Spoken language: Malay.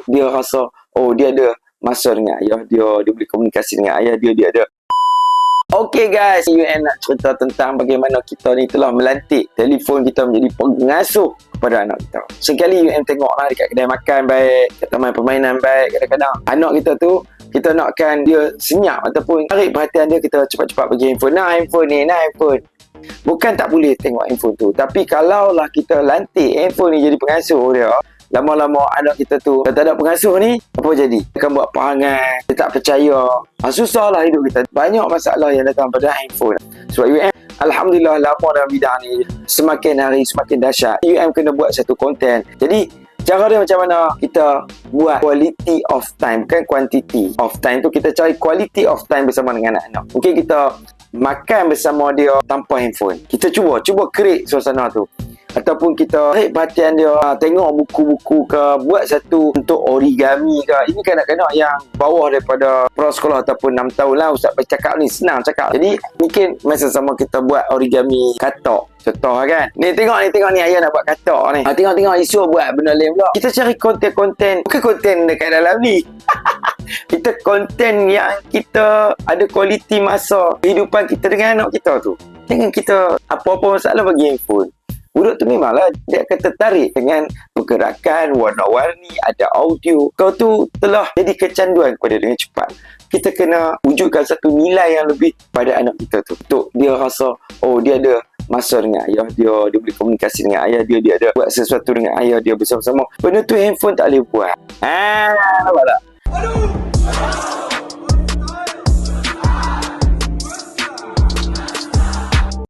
dia rasa, oh dia ada masa dengan ayah dia boleh komunikasi dengan ayah dia ada. Okey guys, UM nak cerita tentang bagaimana kita ni telah melantik telefon kita menjadi pengasuh kepada anak kita. Sekali UM tengoklah dekat kedai makan baik, kat taman permainan baik, kadang-kadang anak kita tu kita nakkan dia senyap ataupun tarik perhatian dia, kita cepat-cepat bagi handphone. Nah handphone ni, nah handphone. Bukan tak boleh tengok handphone tu, tapi kalaulah kita lantik handphone ni jadi pengasuh dia, lama-lama anak kita tu tak ada pengasuh ni, apa jadi? Dia akan buat perangai, dia tak percaya. Susahlah hidup kita. Banyak masalah yang datang pada handphone. Sebab UM alhamdulillah lama dalam bidang ni, semakin hari semakin dahsyat. UM kena buat satu konten. Jadi cara dia macam mana kita buat quality of time, bukan quantity of time tu. Kita cari quality of time bersama dengan anak-anak. Mungkin kita makan bersama dia tanpa handphone. Kita cuba create suasana tu. Ataupun kita tarik perhatian dia, tengok buku-buku ke, buat satu untuk origami ke. Ini kanak-kanak yang bawah daripada prasekolah ataupun 6 tahun lah. Ustaz bercakap ni senang cakap. Jadi mungkin masa sama kita buat origami katak. Contoh kan, ni tengok ni ayah nak buat katak ni. Tengok isu buat benda lain pula. Kita cari konten-konten, bukan konten dekat dalam ni. Kita konten yang kita ada kualiti masa kehidupan kita dengan anak kita tu. Jangan kita apa-apa masalah bagi handphone. Budak tu memanglah dia akan tertarik dengan pergerakan, warna-warni, ada audio. Kau tu telah jadi kecanduan kepada dengan cepat. Kita kena wujudkan satu nilai yang lebih pada anak kita tu. Untuk dia rasa, oh dia ada masa dengan ayah dia boleh komunikasi dengan ayah dia ada buat sesuatu dengan ayah dia bersama-sama. Benda tu handphone tak boleh buat. Nampak tak? Aduh!